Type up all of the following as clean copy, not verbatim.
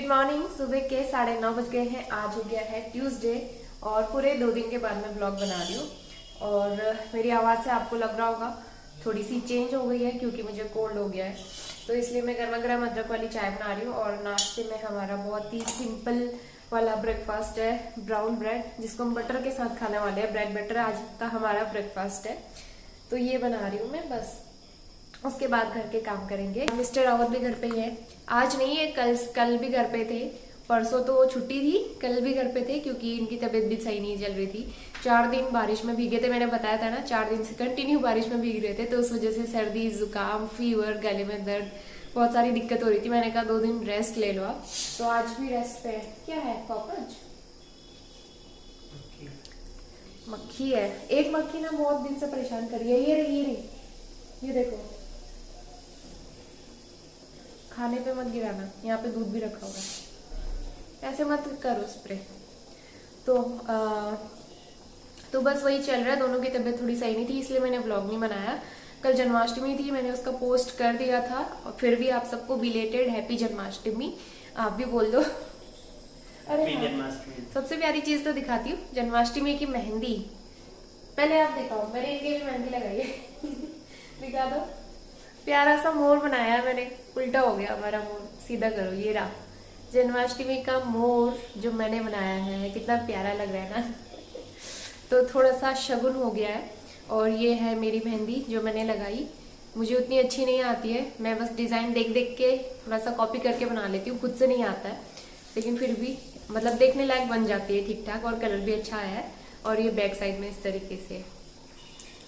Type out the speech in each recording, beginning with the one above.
Good morning. सुबह के 9:30 बज गए हैं। आज हो गया है ट्यूसडे और पूरे 2 दिन के बाद मैं ब्लॉग बना रही हूँ। और मेरी आवाज़ से आपको लग रहा होगा थोड़ी सी चेंज हो गई है क्योंकि मुझे कोल्ड हो गया है, तो इसलिए मैं गर्मा गर्म अदरक वाली चाय बना रही हूँ। और नाश्ते में हमारा बहुत ही सिंपल वाला ब्रेकफास्ट है, ब्राउन ब्रेड, जिसको हम बटर के साथ खाने वाले हैं। ब्रेड बटर आज का हमारा ब्रेकफास्ट है, तो ये बना रही हूँ मैं। बस उसके बाद घर के काम करेंगे। मिस्टर रावत भी घर पे ही है। आज नहीं है, कल भी घर पे थे। परसों तो छुट्टी थी, कल भी घर पे थे क्योंकि इनकी तबीयत भी सही नहीं चल रही थी। 4 दिन बारिश में भीगे थे, मैंने बताया था ना, 4 दिन से कंटिन्यू बारिश में भीग रहे थे, तो उस वजह से सर्दी, जुकाम, फीवर, गले में दर्द, बहुत सारी दिक्कत हो रही थी। मैंने कहा 2 दिन रेस्ट ले लो, तो आज भी रेस्ट पे है। क्या है? कॉकरोच, मक्खी है। एक मक्खी ना बहुत दिन से परेशान कर रही है। ये रही, ये देखो। खाने पे मत गिराना, यहाँ पे दूध भी रखा हुआ है, ऐसे मत करो स्प्रे। तो बस वही चल रहा है। दोनों की तबीयत थोड़ी सही नहीं थी, इसलिए मैंने व्लॉग नहीं बनाया। कल जन्माष्टमी थी, मैंने उसका पोस्ट कर दिया था। और फिर भी आप सबको बिलेटेड हैप्पी जन्माष्टमी आप भी बोल दो। अरे हाँ, सबसे प्यारी चीज तो दिखाती हूँ, जन्माष्टमी की मेहंदी। पहले आप दिखाओ, मैंने इनके भी मेहंदी लगाई है। दिखा दो। प्यारा सा मोर बनाया है मैंने। उल्टा हो गया हमारा मोर, सीधा करो। ये रहा जन्माष्टमी का मोर जो मैंने बनाया है, कितना प्यारा लग रहा है ना। तो थोड़ा सा शगुन हो गया है। और ये है मेरी मेहंदी जो मैंने लगाई। मुझे उतनी अच्छी नहीं आती है, मैं बस डिजाइन देख देख के थोड़ा सा कॉपी करके बना लेती हूँ, खुद से नहीं आता है, लेकिन फिर भी मतलब देखने लायक बन जाती है ठीक ठाक। और कलर भी अच्छा आया है। और ये बैक साइड में इस तरीके से।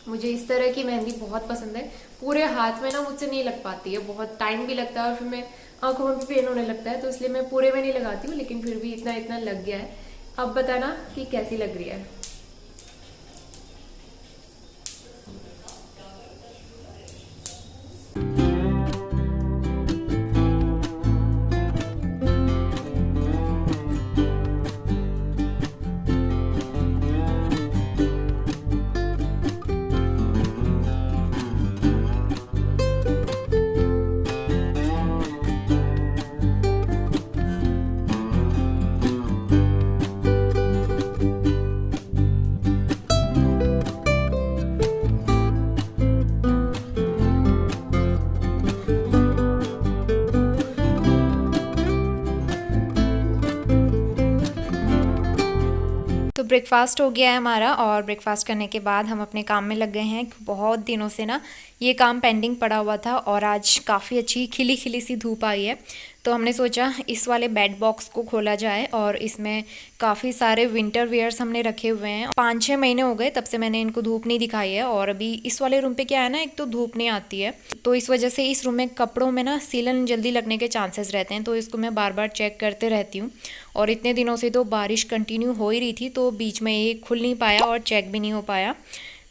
मुझे इस तरह की मेहंदी बहुत पसंद है। पूरे हाथ में ना मुझसे नहीं लग पाती है, बहुत टाइम भी लगता है और फिर मैं आंखों में भी पेन होने लगता है, तो इसलिए मैं पूरे में नहीं लगाती हूँ, लेकिन फिर भी इतना इतना लग गया है। अब बताना कि कैसी लग रही है। तो ब्रेकफास्ट हो गया है हमारा, और ब्रेकफास्ट करने के बाद हम अपने काम में लग गए हैं। बहुत दिनों से ना ये काम पेंडिंग पड़ा हुआ था, और आज काफ़ी अच्छी खिली खिली सी धूप आई है, तो हमने सोचा इस वाले बेड बॉक्स को खोला जाए। और इसमें काफ़ी सारे विंटर वेयर्स हमने रखे हुए हैं। 5-6 महीने हो गए तब से मैंने इनको धूप नहीं दिखाई है। और अभी इस वाले रूम पे क्या है ना, एक तो धूप नहीं आती है, तो इस वजह से इस रूम में कपड़ों में ना सीलन जल्दी लगने के चांसेस रहते हैं, तो इसको मैं बार बार चेक करते रहती हूँ। और इतने दिनों से तो बारिश कंटिन्यू हो ही रही थी, तो बीच में ये खुल नहीं पाया और चेक भी नहीं हो पाया,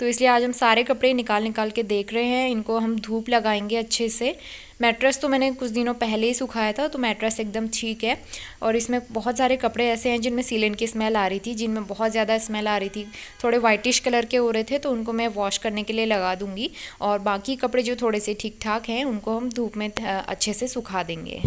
तो इसलिए आज हम सारे कपड़े निकाल के देख रहे हैं। इनको हम धूप लगाएंगे अच्छे से। मैट्रेस तो मैंने कुछ दिनों पहले ही सुखाया था, तो मैट्रेस एकदम ठीक है। और इसमें बहुत सारे कपड़े ऐसे हैं जिनमें सीलन की स्मेल आ रही थी, जिनमें बहुत ज़्यादा स्मेल आ रही थी, थोड़े वाइटिश कलर के हो रहे थे, तो उनको मैं वॉश करने के लिए लगा दूँगी। और बाकी कपड़े जो थोड़े से ठीक ठाक हैं उनको हम धूप में अच्छे से सुखा देंगे।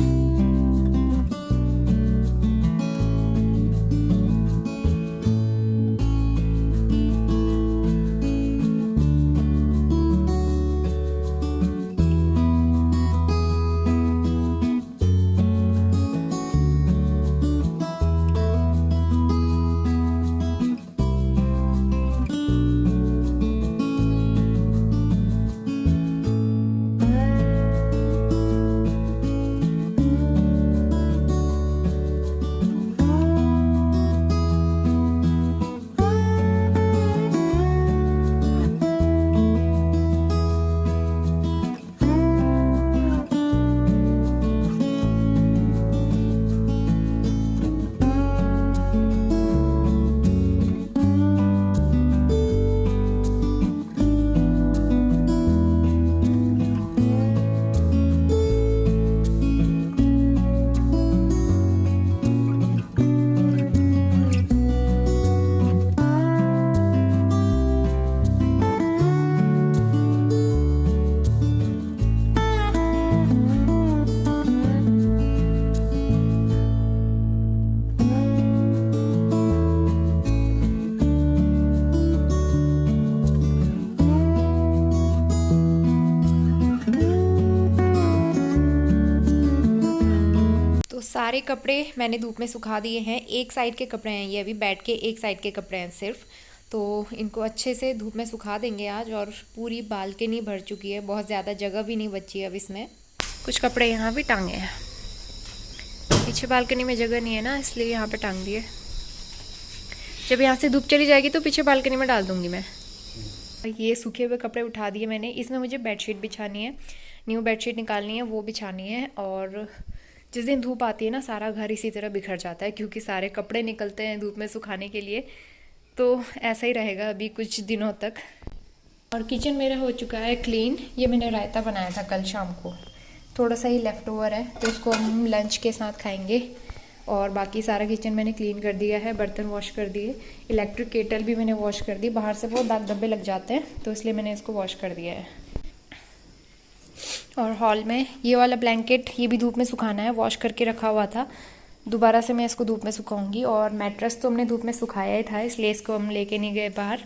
सारे कपड़े मैंने धूप में सुखा दिए हैं। एक साइड के कपड़े हैं ये, अभी बेड के एक साइड के कपड़े हैं सिर्फ। तो इनको अच्छे से धूप में सुखा देंगे आज। और पूरी बालकनी भर चुकी है, बहुत ज़्यादा जगह भी नहीं बची है अब इसमें। कुछ कपड़े यहाँ भी टांगे हैं, पीछे बालकनी में जगह नहीं है ना, इसलिए यहाँ पे टांग दिए। जब यहाँ से धूप चली जाएगी तो पीछे बालकनी में डाल दूँगी मैं। ये सूखे हुए कपड़े उठा दिए मैंने। इसमें मुझे बेडशीट बिछानी है, न्यू बेडशीट निकालनी है, वो बिछानी है। और जिस दिन धूप आती है ना, सारा घर इसी तरह बिखर जाता है क्योंकि सारे कपड़े निकलते हैं धूप में सुखाने के लिए। तो ऐसा ही रहेगा अभी कुछ दिनों तक। और किचन मेरा हो चुका है क्लीन। ये मैंने रायता बनाया था कल शाम को, थोड़ा सा ही लेफ़्ट ओवर है तो उसको हम लंच के साथ खाएंगे। और बाकी सारा किचन मैंने क्लीन कर दिया है, बर्तन वॉश कर दिए, इलेक्ट्रिक केटल भी मैंने वॉश कर दी। बाहर से बहुत दाग धब्बे लग जाते हैं तो इसलिए मैंने इसको वॉश कर दिया है। और हॉल में ये वाला ब्लैंकेट, ये भी धूप में सुखाना है, वॉश करके रखा हुआ था, दोबारा से मैं इसको धूप में सुखाऊंगी। और मैट्रेस तो हमने धूप में सुखाया ही था, इसलिए इसको हम लेके नहीं गए बाहर।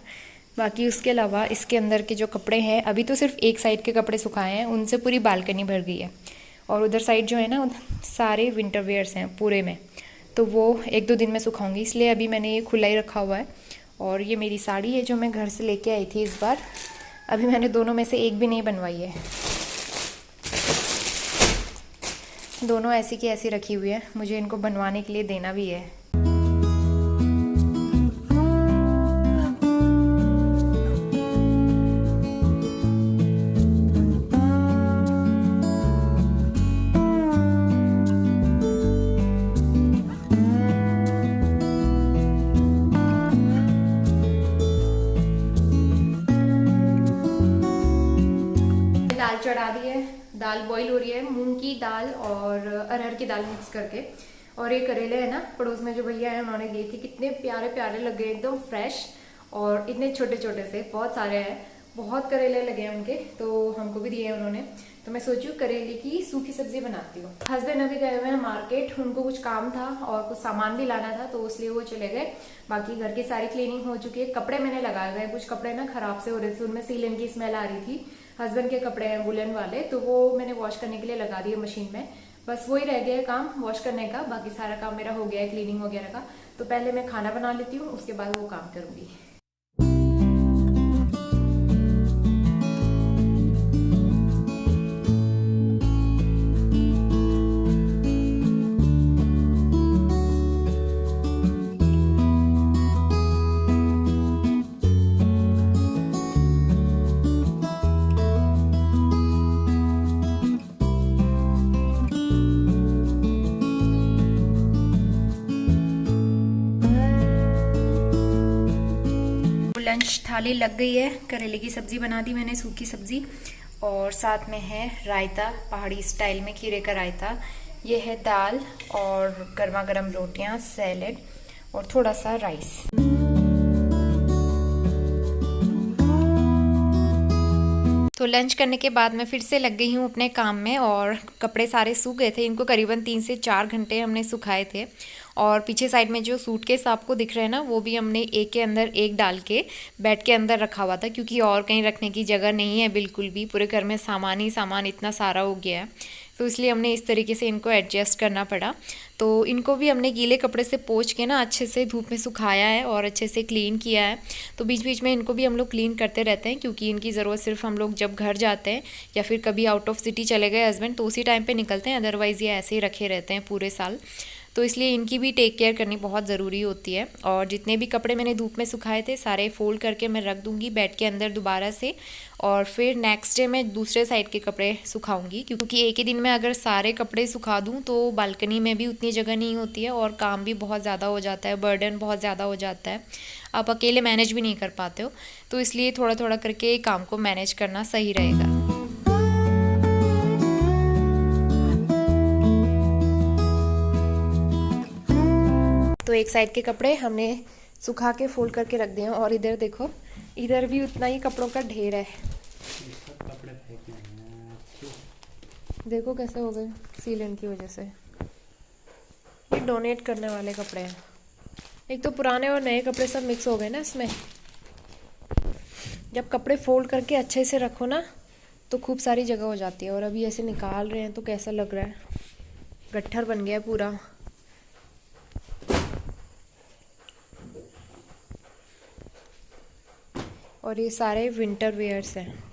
बाकी उसके अलावा इसके अंदर के जो कपड़े हैं, अभी तो सिर्फ एक साइड के कपड़े सुखाए हैं, उनसे पूरी बालकनी भर गई है। और उधर साइड जो है ना, सारे विंटर वेयर्स हैं पूरे में, तो वो 1-2 दिन में सुखाऊंगी, इसलिए अभी मैंने ये खुला ही रखा हुआ है। और ये मेरी साड़ी है जो मैं घर से लेके आई थी इस बार, अभी मैंने दोनों में से एक भी नहीं बनवाई है, दोनों ऐसी की ऐसी रखी हुई है। मुझे इनको बनवाने के लिए देना भी है। दाल चढ़ा दी है, दाल बॉईल हो रही है, मूंग की दाल और अरहर की दाल मिक्स करके। और ये करेले है ना, पड़ोस में जो भैया है उन्होंने दिए थे, कितने प्यारे प्यारे लगे, एकदम फ्रेश और इतने छोटे छोटे से, बहुत सारे हैं, बहुत करेले लगे हैं उनके, तो हमको भी दिए हैं उन्होंने। तो मैं सोची हूँ करेले की सूखी सब्जी बनाती हूँ। हस्बैंड अभी गए हुए हैं मार्केट, उनको कुछ काम था और कुछ सामान भी लाना था तो इसलिए वो चले गए। बाकी घर की सारी क्लीनिंग हो चुकी है। कपड़े मैंने लगाए हुए, कुछ कपड़े ना खराब से हो रहे थे, उनमें सीलन की स्मेल आ रही थी। हस्बैंड के कपड़े हैं वुलन वाले, तो वो मैंने वॉश करने के लिए लगा दिए मशीन में। बस वही रह गया है काम वॉश करने का, बाकी सारा काम मेरा हो गया है क्लीनिंग वगैरह का। तो पहले मैं खाना बना लेती हूँ, उसके बाद वो काम करूंगी। लंच थाली लग गई है, करेले की सब्जी बना दी मैंने, सूखी सब्जी, और साथ में है रायता, पहाड़ी स्टाइल में खीरे का रायता। ये है दाल और गर्मा गर्म रोटियां, सैलेड और थोड़ा सा राइस। तो लंच करने के बाद मैं फिर से लग गई हूँ अपने काम में। और कपड़े सारे सूख गए थे, इनको करीबन 3 से 4 घंटे हमने सुखाए थे। और पीछे साइड में जो सूटकेस आपको दिख रहे हैं ना, वो भी हमने एक के अंदर एक डाल के बेड के अंदर रखा हुआ था, क्योंकि और कहीं रखने की जगह नहीं है बिल्कुल भी। पूरे घर में सामान ही सामान इतना सारा हो गया है, तो इसलिए हमने इस तरीके से इनको एडजस्ट करना पड़ा। तो इनको भी हमने गीले कपड़े से पोंछ के ना अच्छे से धूप में सुखाया है और अच्छे से क्लीन किया है। तो बीच बीच में इनको भी हम लोग क्लीन करते रहते हैं, क्योंकि इनकी ज़रूरत सिर्फ हम लोग जब घर जाते हैं या फिर कभी आउट ऑफ सिटी चले गए हस्बैंड, तो उसी टाइम पे निकलते हैं, अदरवाइज़ ये ऐसे ही रखे रहते हैं पूरे साल। तो इसलिए इनकी भी टेक केयर करनी बहुत ज़रूरी होती है। और जितने भी कपड़े मैंने धूप में सुखाए थे सारे फोल्ड करके मैं रख दूँगी बेड के अंदर दोबारा से। और फिर नेक्स्ट डे मैं दूसरे साइड के कपड़े सुखाऊंगी, क्योंकि एक ही दिन में अगर सारे कपड़े सुखा दूँ तो बालकनी में भी उतनी जगह नहीं होती है और काम भी बहुत ज़्यादा हो जाता है, बर्डन बहुत ज़्यादा हो जाता है, आप अकेले मैनेज भी नहीं कर पाते हो। तो इसलिए थोड़ा थोड़ा करके काम को मैनेज करना सही रहेगा। तो एक साइड के कपड़े हमने सुखा के फोल्ड करके रख दिए हैं। और इधर देखो, इधर भी उतना ही कपड़ों का ढेर है। देखो कैसे हो गए सीलन की वजह से। ये डोनेट करने वाले कपड़े हैं। एक तो पुराने और नए कपड़े सब मिक्स हो गए ना इसमें। जब कपड़े फोल्ड करके अच्छे से रखो ना तो खूब सारी जगह हो जाती है। और अभी ऐसे निकाल रहे हैं तो कैसा लग रहा है, गट्ठर बन गया है पूरा। और ये सारे विंटर वेयर्स हैं।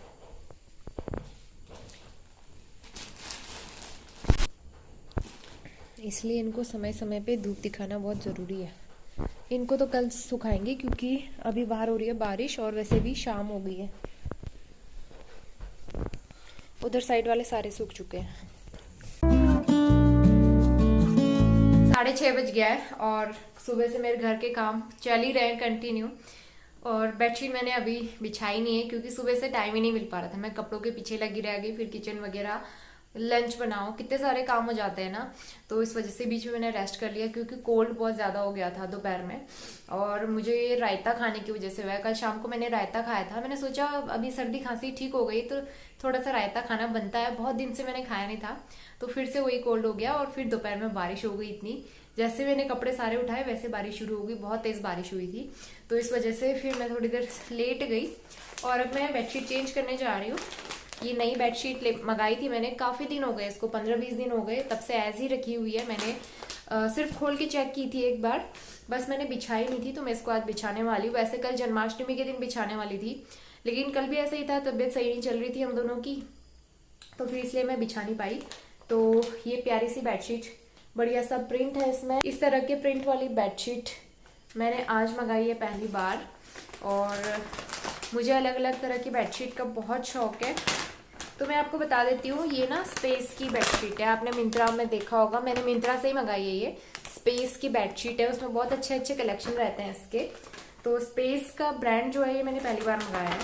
इसलिए इनको समय समय पे धूप दिखाना बहुत ज़रूरी है। इनको तो कल सुखाएंगे क्योंकि अभी बाहर हो रही है बारिश और वैसे भी शाम हो गई है। उधर साइड वाले सारे सूख चुके हैं। 6:30 बज गया है और सुबह से मेरे घर के काम चल ही रहे हैं कंटिन्यू। और बेडशीट मैंने अभी बिछाई नहीं है क्योंकि सुबह से टाइम ही नहीं मिल पा रहा था। मैं कपड़ों के पीछे लगी रह गई, फिर किचन वगैरह, लंच बनाओ, कितने सारे काम हो जाते हैं ना। तो इस वजह से बीच में मैंने रेस्ट कर लिया क्योंकि कोल्ड बहुत ज़्यादा हो गया था दोपहर में और मुझे ये रायता खाने की वजह से हुआ है। कल शाम को मैंने रायता खाया था। मैंने सोचा अभी सर्दी खांसी ठीक हो गई तो थोड़ा सा रायता खाना बनता है, बहुत दिन से मैंने खाया नहीं था। तो फिर से वही कोल्ड हो गया और फिर दोपहर में बारिश हो गई इतनी। जैसे मैंने कपड़े सारे उठाए वैसे बारिश शुरू हो गई, बहुत तेज़ बारिश हुई थी। तो इस वजह से फिर मैं थोड़ी देर लेट गई और अब मैं बेडशीट चेंज करने जा रही हूँ। ये नई बेडशीट मंगाई थी मैंने, काफ़ी दिन हो गए इसको, 15-20 दिन हो गए, तब से ऐसे ही रखी हुई है। मैंने सिर्फ खोल के चेक की थी एक बार, बस मैंने बिछाई नहीं थी। तो मैं इसको आज बिछाने वाली हूँ। वैसे कल जन्माष्टमी के दिन बिछाने वाली थी लेकिन कल भी ऐसा ही था, तबीयत सही नहीं चल रही थी हम दोनों की, तो फिर इसलिए मैं बिछा नहीं पाई। तो ये प्यारी सी बेडशीट, बढ़िया सा प्रिंट है इसमें। इस तरह के प्रिंट वाली बेडशीट मैंने आज मंगाई है पहली बार और मुझे अलग अलग तरह की बेडशीट का बहुत शौक है। तो मैं आपको बता देती हूँ, ये ना स्पेस की बेडशीट है। आपने मिंत्रा में देखा होगा, मैंने मिंत्रा से ही मंगाई है। ये स्पेस की बेडशीट है, उसमें बहुत अच्छे अच्छे कलेक्शन रहते हैं इसके। तो स्पेस का ब्रांड जो है ये मैंने पहली बार मंगाया है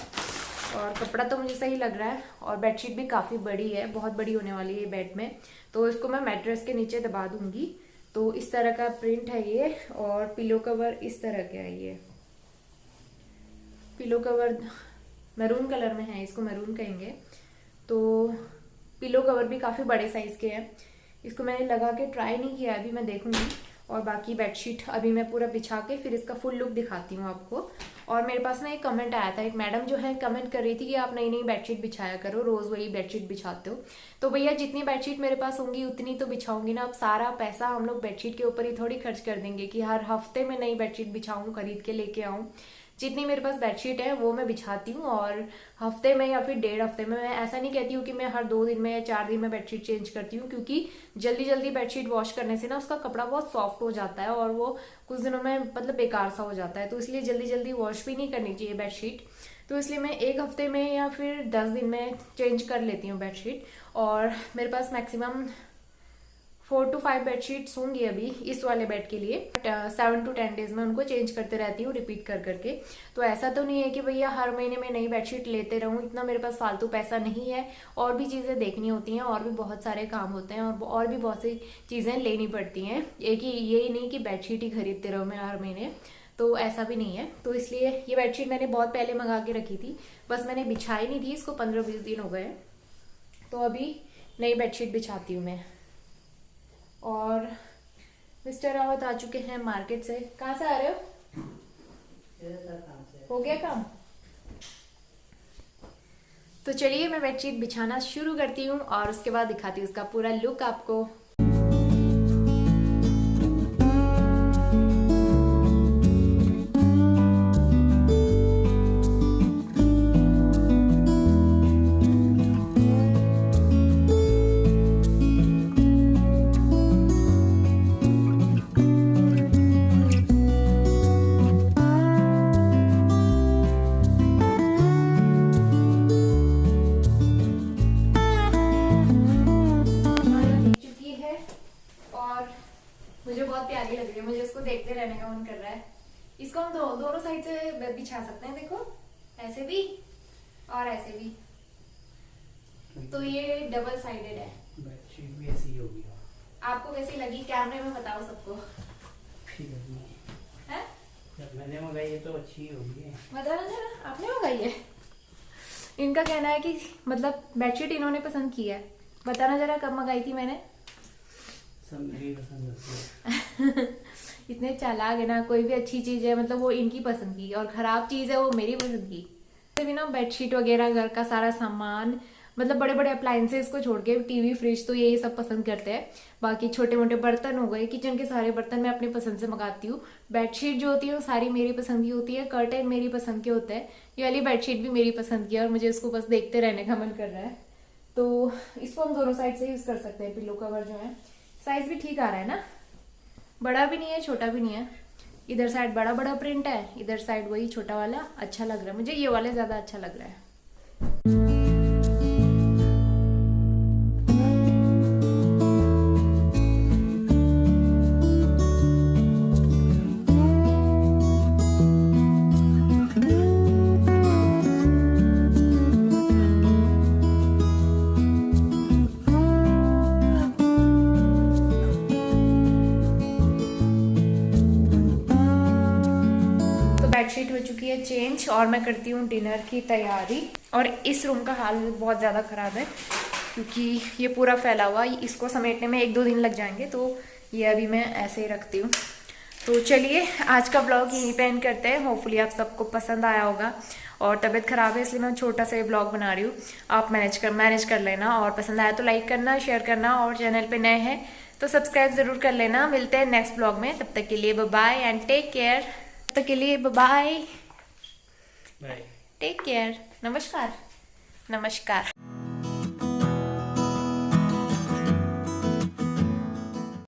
और कपड़ा तो मुझे सही लग रहा है और बेडशीट भी काफ़ी बड़ी है, बहुत बड़ी होने वाली है बेड में। तो इसको मैं मैट्रेस के नीचे दबा दूंगी। तो इस तरह का प्रिंट है ये और पिलो कवर इस तरह का है। ये पिलो कवर मैरून कलर में है, इसको मैरून कहेंगे। तो पिलो कवर भी काफ़ी बड़े साइज़ के हैं। इसको मैंने लगा के ट्राई नहीं किया, अभी मैं देखूंगी। और बाकी बेडशीट अभी मैं पूरा बिछा के फिर इसका फुल लुक दिखाती हूँ आपको। और मेरे पास ना एक कमेंट आया था, एक मैडम जो है कमेंट कर रही थी कि आप नई नई बेडशीट बिछाया करो, रोज़ वही बेडशीट बिछाते हो। तो भैया जितनी बेडशीट मेरे पास होंगी उतनी तो बिछाऊंगी ना। अब सारा पैसा हम लोग बेडशीट के ऊपर ही थोड़ी खर्च कर देंगे कि हर हफ्ते में नई बेडशीट बिछाऊँ, खरीद के लेके आऊँ। जितनी मेरे पास बेडशीट है वो मैं बिछाती हूँ और हफ्ते में या फिर 1.5 हफ्ते में। मैं ऐसा नहीं कहती हूँ कि मैं हर 2 दिन में या 4 दिन में बेडशीट चेंज करती हूँ क्योंकि जल्दी जल्दी बेडशीट वॉश करने से ना उसका कपड़ा बहुत सॉफ्ट हो जाता है और वो कुछ दिनों में मतलब बेकार सा हो जाता है। तो इसलिए जल्दी जल्दी वॉश भी नहीं करनी चाहिए बेडशीट। तो इसलिए मैं 1 हफ्ते में या फिर 10 दिन में चेंज कर लेती हूँ बेडशीट। और मेरे पास मैक्सिमम 4 to 5 बेडशीट्स होंगी अभी इस वाले बेड के लिए। 7 to 10 डेज में उनको चेंज करते रहती हूँ रिपीट कर करके। तो ऐसा तो नहीं है कि भैया हर महीने में नई बेडशीट लेते रहूँ, इतना मेरे पास फालतू पैसा नहीं है। और भी चीज़ें देखनी होती हैं और भी बहुत सारे काम होते हैं और भी बहुत सी चीज़ें लेनी पड़ती हैं। एक ही यही नहीं कि बेडशीट ही खरीदते रहो मैं हर महीने, तो ऐसा भी नहीं है। तो इसलिए ये बेडशीट मैंने बहुत पहले मंगा के रखी थी, बस मैंने बिछाई नहीं थी। इसको 15-20 दिन हो गए, तो अभी नई बेडशीट बिछाती हूँ मैं। और मिस्टर रावत आ चुके हैं मार्केट से। कहाँ से आ रहे हो? हो गया काम? तो चलिए मैं बेडशीट बिछाना शुरू करती हूँ और उसके बाद दिखाती हूँ उसका पूरा लुक आपको। मुझे बहुत प्यारी लग रही है, मुझे इसको देखते रहने का मन कर रहा है। इसको हम दोनों साइड से बिछा सकते हैं, देखो ऐसे भी और ऐसे भी। तो ये डबल साइडेड है। बेडशीट भी ऐसी होगी। आपको कैसी लगी कैमरे में बताओ सबको। ठीक है, जब मैंने मंगाई है तो अच्छी होगी। बताना जरा, आपने मंगाई है? इनका कहना है कि मतलब बेडशीट इन्होंने पसंद की है। बताना जरा कब मंगाई थी मैंने? सब मेरी पसंद होती है। इतने चालाक है ना, कोई भी अच्छी चीज है मतलब वो इनकी पसंद की और खराब चीज है वो मेरी पसंद की। भी ना बेडशीट वगैरह घर का सारा सामान मतलब बड़े बड़े अप्लायंसेस को छोड़ के टीवी फ्रिज तो यही सब पसंद करते हैं। बाकी छोटे मोटे बर्तन हो गए, किचन के सारे बर्तन मैं अपनी पसंद से मंगाती हूँ। बेडशीट जो होती है वो सारी मेरी पसंद की होती है, कर्टेन मेरी पसंद के होते हैं। ये वाली बेडशीट भी मेरी पसंद की है और मुझे इसको बस देखते रहने का मन कर रहा है। तो इसको हम दोनों साइड से यूज कर सकते हैं। पिलो कवर जो है साइज भी ठीक आ रहा है ना, बड़ा भी नहीं है छोटा भी नहीं है। इधर साइड बड़ा बड़ा प्रिंट है, इधर साइड वही छोटा वाला। अच्छा लग रहा है मुझे, ये वाले ज्यादा अच्छा लग रहा है। बेडशीट हो चुकी है चेंज और मैं करती हूँ डिनर की तैयारी। और इस रूम का हाल बहुत ज़्यादा ख़राब है क्योंकि ये पूरा फैला हुआ, इसको समेटने में 1-2 दिन लग जाएंगे, तो ये अभी मैं ऐसे ही रखती हूँ। तो चलिए आज का ब्लॉग यहीं पे एंड करते हैं। होपफुली आप सबको पसंद आया होगा। और तबीयत ख़राब है इसलिए मैं छोटा सा ब्लॉग बना रही हूँ, आप मैनेज कर लेना। और पसंद आया तो लाइक करना, शेयर करना, और चैनल पर नए हैं तो सब्सक्राइब ज़रूर कर लेना। मिलते हैं नेक्स्ट ब्लॉग में, तब तक के लिए बाय एंड टेक केयर। तब तक के लिए बाय, टेक केयर, नमस्कार।